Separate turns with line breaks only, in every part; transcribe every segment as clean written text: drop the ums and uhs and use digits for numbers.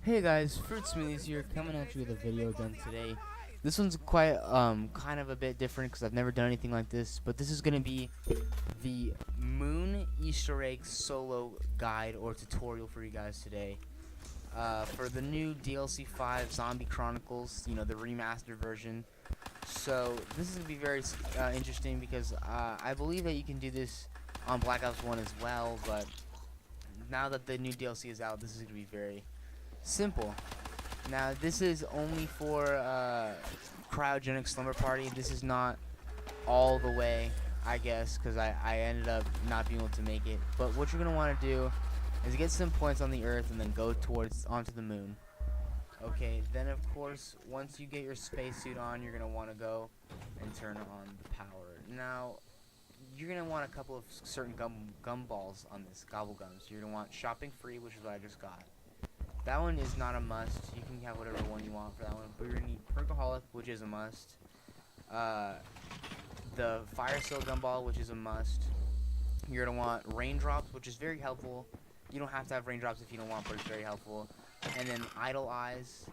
Hey guys, Fruit Smoothies here, coming at you with a video again today. This one's quite kind of a bit different because I've never done anything like this, but this is gonna be the Moon Easter egg solo guide or tutorial for you guys today. For the new DLC 5 Zombie Chronicles, you know, the remastered version. So this is gonna be very interesting because I believe that you can do this on Black Ops 1 as well, but now that the new DLC is out, this is gonna be very simple. Now this is only for cryogenic slumber party. This is not all the way, I guess, because I ended up not being able to make it. But what you're gonna want to do is get some points on the Earth and then go onto the moon. Okay, then of course once you get your spacesuit on, you're gonna want to go and turn on the power. Now you're gonna want a couple of certain gum balls on this, gobble gums. You're gonna want shopping free, which is what I just got. That one is not a must. You can have whatever one you want for that one. But you're going to need Perkaholic, which is a must. The Fire Seal Gumball, which is a must. You're going to want Raindrops, which is very helpful. You don't have to have Raindrops if you don't want, but it's very helpful. And then Idle Eyes,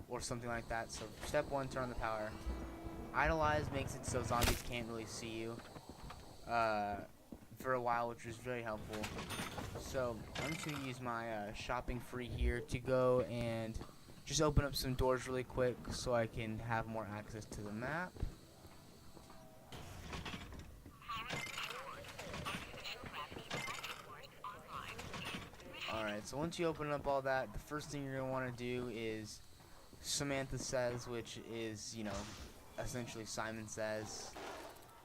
or something like that. So step 1, turn on the power. Idle Eyes makes it so zombies can't really see you for a while, which is very helpful. So I'm just going to use my shopping free here to go and just open up some doors really quick so I can have more access to the map. Alright, so once you open up all that, the first thing you're going to want to do is Samantha Says, which is, you know, essentially Simon Says.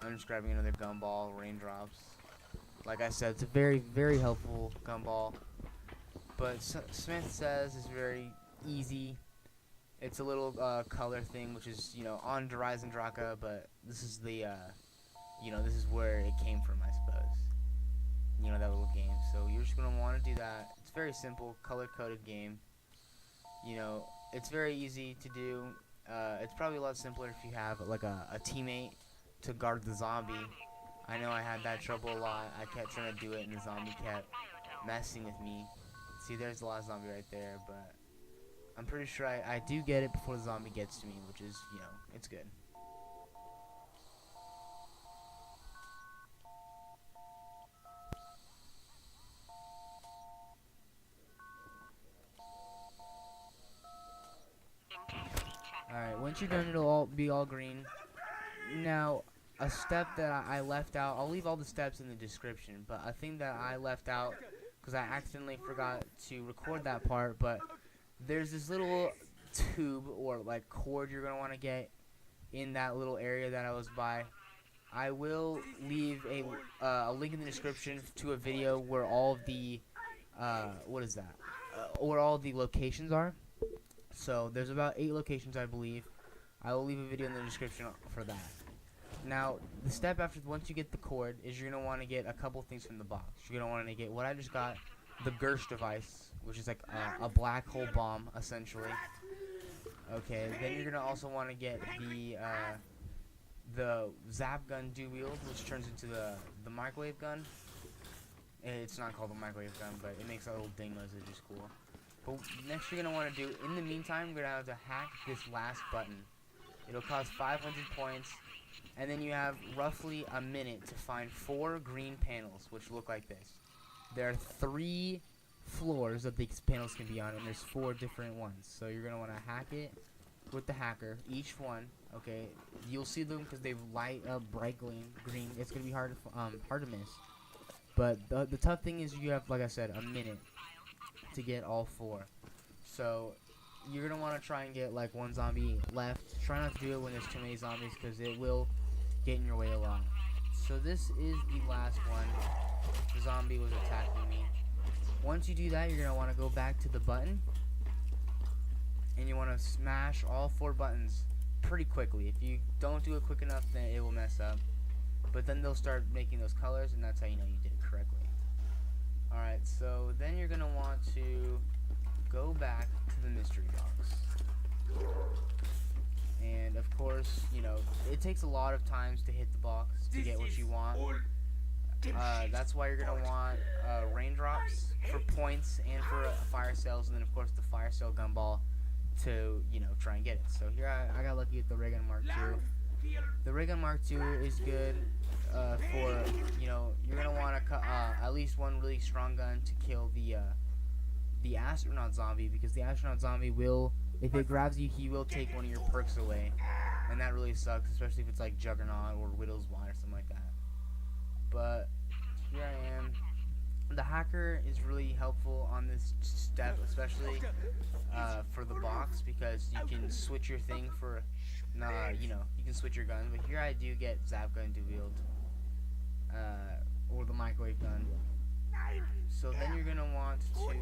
I'm just grabbing another gumball, Raindrops. Like I said, it's a very, very helpful gumball. But Samantha Says is very easy. It's a little color thing, which is, you know, on Rise and Draka, but this is the, you know, this is where it came from, I suppose. You know, that little game. So you're just going to want to do that. It's very simple, color-coded game. You know, it's very easy to do. It's probably a lot simpler if you have, like, a teammate to guard the zombie. I know I had that trouble a lot. I kept trying to do it, and the zombie kept messing with me. See, there's the last zombie right there, but I'm pretty sure I do get it before the zombie gets to me, which is, you know, it's good. Alright, once you're done, it'll be all green. Now, a step that I left out, I'll leave all the steps in the description, but a thing that I left out because I accidentally forgot to record that part, but there's this little tube or like cord you're going to want to get in that little area that I was by. I will leave a link in the description to a video where all of the, where all the locations are. So there's about 8 locations, I believe. I will leave a video in the description for that. Now, the step after, once you get the cord, is you're going to want to get a couple things from the box. You're going to want to get what I just got, the gersh device, which is like a black hole bomb, essentially. Okay, then you're going to also want to get the zap gun dual wield, which turns into the microwave gun. It's not called the microwave gun, but it makes a little ding noise, which is cool. But next you're going to want to do, in the meantime, you're going to have to hack this last button. It'll cost 500 points. And then you have roughly a minute to find 4 green panels, which look like this. There are 3 floors that these panels can be on, and there's 4 different ones. So you're going to want to hack it with the hacker, each one, okay? You'll see them because they light up bright green. It's going to be hard to miss. But the tough thing is you have, like I said, a minute to get all 4. So you're going to want to try and get like 1 zombie left. Try not to do it when there's too many zombies because it will get in your way a lot. So this is the last one. The zombie was attacking me. Once you do that, you're going to want to go back to the button. And you want to smash all 4 buttons pretty quickly. If you don't do it quick enough, then it will mess up. But then they'll start making those colors, and that's how you know you did it correctly. Alright, so then you're going to want to go back to the mystery box. And of course, you know, it takes a lot of times to hit the box to get what you want. That's why you're gonna want raindrops for points and for fire cells, and then of course the fire cell gumball to, you know, try and get it. So here I got lucky with the ray gun Mark II. The ray gun Mark II is good for, you know, you're gonna want to at least one really strong gun to kill the astronaut zombie, because the astronaut zombie will, if it grabs you, he will take one of your perks away, and that really sucks, especially if it's like Juggernaut or Widow's Wine or something like that. But here I am. The hacker is really helpful on this step, especially for the box, because you can switch your thing for, you know, you can switch your gun. But here I do get Zap Gun to wield, or the microwave gun. So then you're gonna want to, you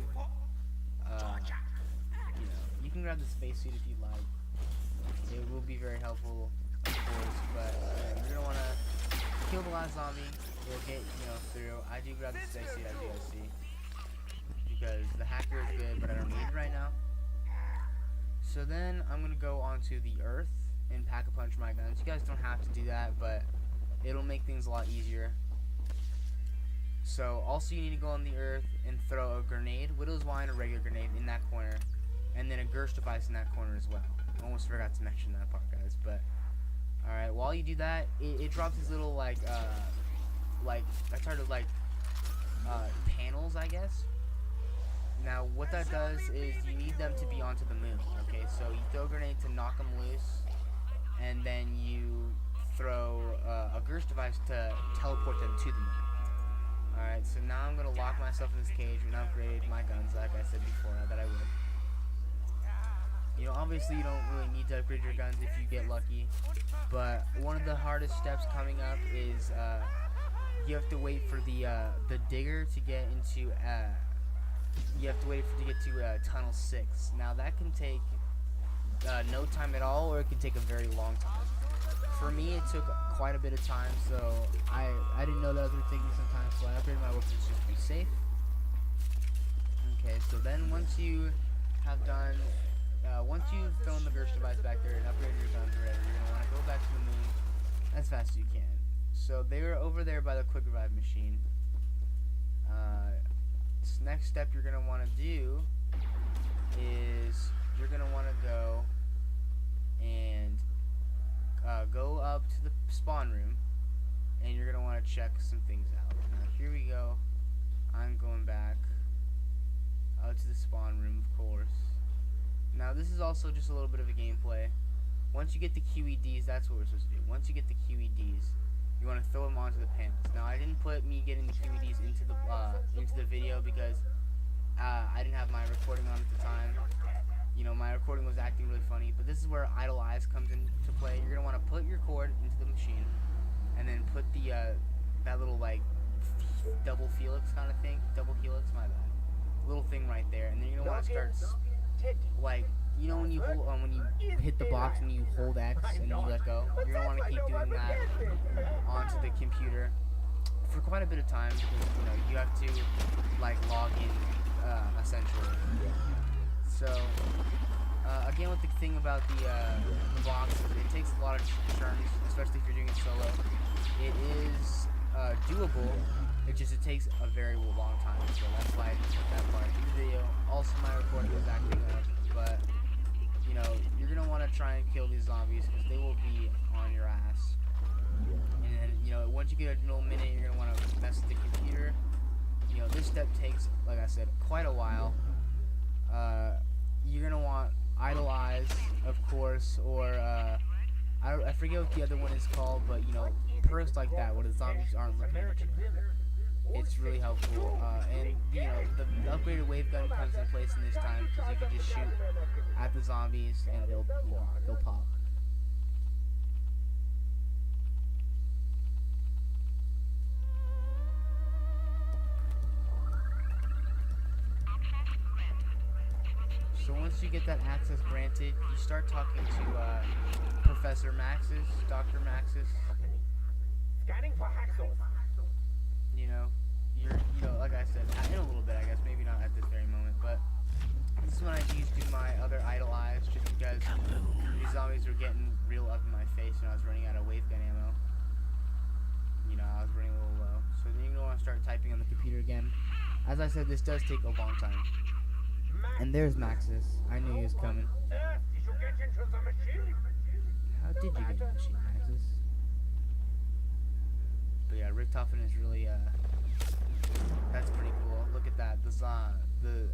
know, you can grab the spacesuit if you'd like. It will be very helpful, of course, but you're gonna want to kill the last zombie. You'll get, you know, through. I do grab the spacesuit, as you guys see, because the hacker is good, but I don't need it right now. So then I'm gonna go onto the Earth and pack a punch my guns. You guys don't have to do that, but it'll make things a lot easier. So also you need to go on the Earth and throw a grenade, Widow's Wine, a regular grenade in that corner, and then a gersh device in that corner as well. I almost forgot to mention that part, guys. But alright, while you do that, it drops these little like I started like panels, I guess. Now what that does is you need them to be onto the moon. Okay, so you throw a grenade to knock them loose, and then you throw a gersh device to teleport them to the moon. Alright, so now I'm gonna lock myself in this cage and upgrade my guns, like I said before that I would. You know, obviously you don't really need to upgrade your guns if you get lucky, but one of the hardest steps coming up is you have to wait for the digger to get into you have to wait for it to get to tunnel 6. Now that can take no time at all, or it can take a very long time. For me, it took quite a bit of time, so I didn't know that was going to take me some time, so I upgraded my weapons just to be safe. Okay, so then once you have done, once you've thrown the gersh device back there and upgraded your guns already, you're going to want to go back to the moon as fast as you can. So they were over there by the quick revive machine. This next step you're going to want to do is you're going to want to go and go up to the spawn room, and you're going to want to check some things out. Now here we go. I'm going back out to the spawn room, of course. Now this is also just a little bit of a gameplay. Once you get the QEDs, that's what we're supposed to do. Once you get the QEDs, you want to throw them onto the panels. Now I didn't put me getting the QEDs into the video because I didn't have my recording on at the time. You know, my recording was acting really funny, but this is where idle eyes comes into play. You're gonna want to put your cord into the machine, and then put the that little like double helix kind of thing, my bad, little thing right there, and then you're gonna want to start like, you know, when you hold when you hit the box and you hold X and you let go, you're gonna want to keep doing that onto the computer for quite a bit of time, because you know you have to like log in essentially. So again, with the thing about the box, it takes a lot of turns, especially if you're doing it solo. It is doable. It takes a very long time, so that's why I didn't put that part in the video. Also, my recording is acting up, but you know, you're gonna want to try and kill these zombies because they will be on your ass. And then, you know, once you get a little minute, you're gonna want to mess with the computer. You know, this step takes, like I said, quite a while. You're gonna want idle eyes, of course, or I forget what the other one is called, but you know, perks like that where the zombies aren't looking at you. It's really helpful, and you know, the upgraded wave gun comes in place in this time because you can just shoot at the zombies and they'll pop. So once you get that access granted, you start talking to Professor Maxis, Dr. Maxis.
Scanning for hacksaws.
You know, like I said, in a little bit, I guess, maybe not at this very moment, but this is when I used to do my other idle eyes, just because these zombies were getting real up in my face and I was running out of wave gun ammo. I was running a little low. So then you're going to want to start typing on the computer again. As I said, this does take a long time. And there's Maxis. I knew he was coming. How did you get in the machine, Maxis? But yeah, Richtofen is really, that's pretty cool. Look at that. The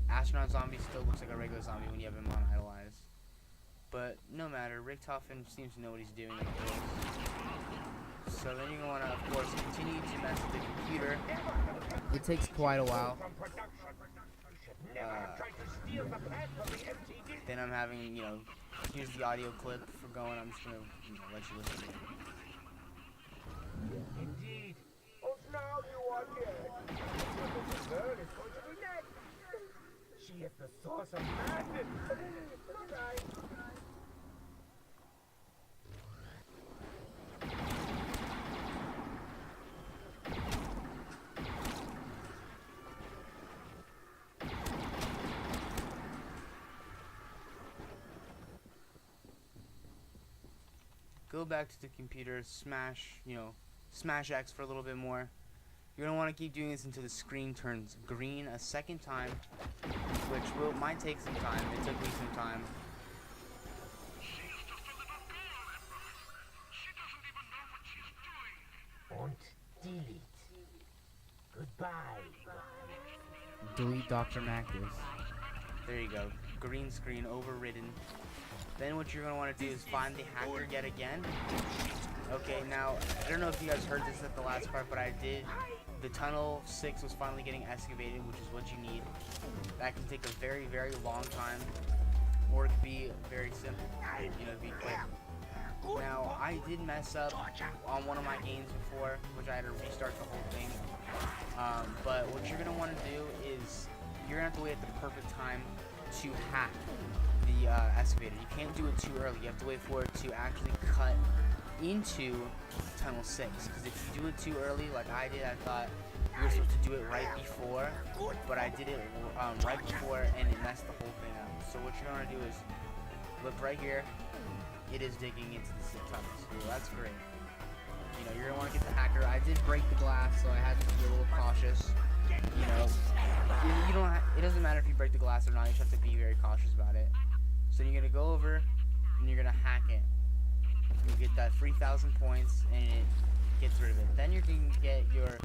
astronaut zombie still looks like a regular zombie when you have him on idle eyes. But no matter, Richtofen seems to know what he's doing. So then you're going to want to, of course, continue to mess with the computer. It takes quite a while. Then I'm having, here's the audio clip for going. I'm just going to let you listen to it.
Indeed. Oh, now you are dead. The girl is going to be next. She is the source of madness. Right.
Go back to the computer, smash X for a little bit more. You're going to want to keep doing this until the screen turns green a second time, which might take some time. It took me some time.
And delete. Goodbye.
Delete Dr. Maxis. There you go. Green screen overridden. Then what you're going to want to do is find the hacker yet again. Okay, now, I don't know if you guys heard this at the last part, but I did. The tunnel 6 was finally getting excavated, which is what you need. That can take a very, very long time, or it could be very simple, be quick. Now, I did mess up on one of my games before, which I had to restart the whole thing. But what you're going to want to do is, you're going to have to wait at the perfect time to hack the excavator. You can't do it too early. You have to wait for it to actually cut into tunnel 6, because if you do it too early like I did, I thought you were supposed to do it right before, but I did it right before and it messed the whole thing up. So what you're going to do is look right here. It is digging into the tunnel, so that's great. You're going to want to get the hacker. I did break the glass, so I had to be a little cautious. It doesn't matter if you break the glass or not, you just have to be very cautious about it. So you're going to go over and you're going to hack it. You get that 3,000 points and it gets rid of it. Then you can get your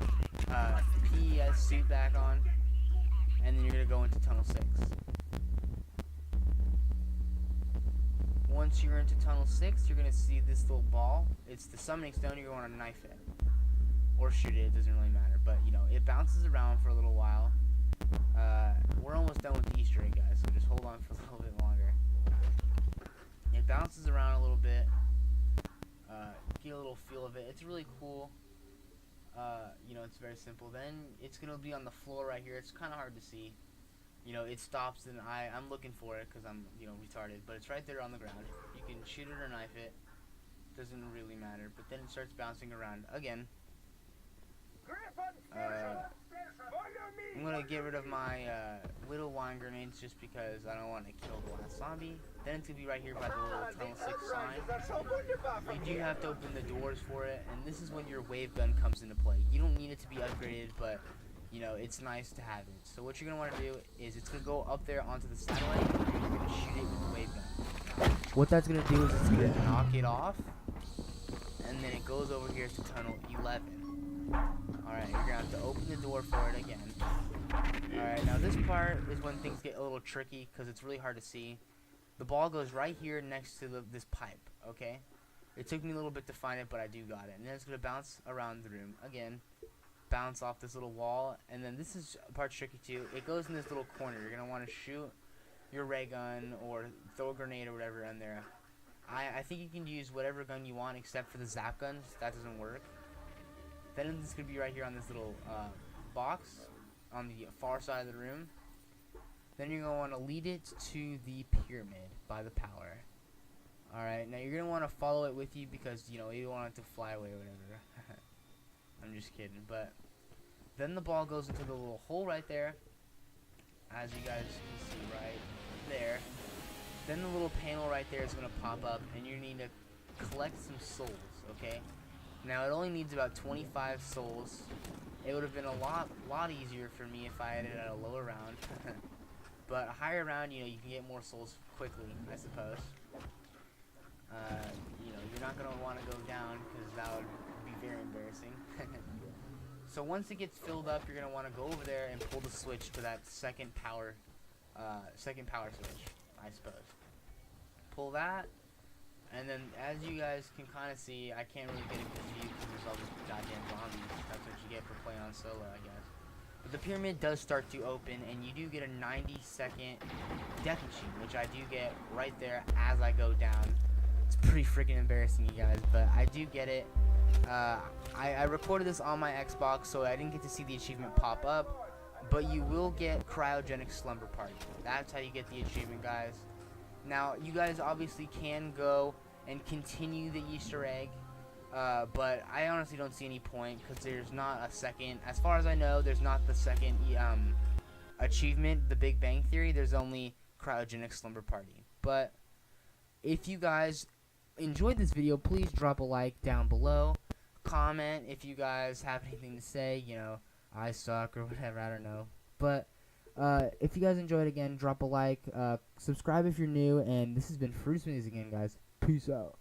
PES suit back on, and then you're going to go into tunnel 6. Once you're into tunnel 6, you're going to see this little ball. It's the summoning stone. You're going to knife it. Or shoot it. It doesn't really matter. But, it bounces around for a little while. We're almost done with the Easter egg, guys, so just hold on for a little bit longer. It bounces around a little bit. Get a little feel of it. It's really cool. It's very simple. Then it's going to be on the floor right here. It's kind of hard to see. It stops, and I'm looking for it because I'm, retarded. But it's right there on the ground. You can shoot it or knife it. Doesn't really matter. But then it starts bouncing around again. I'm going to get rid of my little wine grenades just because I don't want to kill the last zombie. Then it's going to be right here by the little tunnel 6 sign. You do have to open the doors for it, and this is when your wave gun comes into play. You don't need it to be upgraded, but it's nice to have it. So what you're going to want to do is it's going to go up there onto the satellite, and you're going to shoot it with the wave gun. What that's going to do is it's going to knock it off, and then it goes over here to tunnel 11. Alright, you're going to have to open the door for it again. Alright, now this part is when things get a little tricky because it's really hard to see. The ball goes right here next to this pipe, okay? It took me a little bit to find it, but I do got it. And then it's going to bounce around the room again. Bounce off this little wall. And then this is part's tricky too. It goes in this little corner. You're going to want to shoot your ray gun or throw a grenade or whatever in there. I think you can use whatever gun you want except for the zap gun. That doesn't work. Then it's going to be right here on this little box on the far side of the room. Then you're going to want to lead it to the pyramid by the power. Alright, now you're going to want to follow it with you because, you don't want it to fly away or whatever. I'm just kidding. But Then the ball goes into the little hole right there, as you guys can see right there. Then the little panel right there is going to pop up, and you need to collect some souls, okay? Now, it only needs about 25 souls. It would have been a lot easier for me if I had it at a lower round. But a higher round, you know, you can get more souls quickly, I suppose. You know, you're not going to want to go down, because that would be very embarrassing. So once it gets filled up, you're going to want to go over there and pull the switch to that second power switch, I suppose. Pull that, and then as you guys can kind of see, I can't really get a good view because there's all these goddamn zombies. That's what you get for playing on solo, I guess. But the pyramid does start to open, and you do get a 90-second death machine, which I do get right there as I go down. It's pretty freaking embarrassing, you guys, but I do get it. I recorded this on my Xbox, so I didn't get to see the achievement pop up, but you will get Cryogenic Slumber Party. That's how you get the achievement, guys. Now, you guys obviously can go and continue the Easter egg, but I honestly don't see any point, because there's not a second, as far as I know, there's not the second achievement, the Big Bang Theory. There's only Cryogenic Slumber Party. But if you guys enjoyed this video, please drop a like down below. Comment if you guys have anything to say, you know, I suck or whatever, I don't know. But if you guys enjoyed, again, drop a like, subscribe if you're new, and this has been Fruit Smoothies again, guys. Peace out.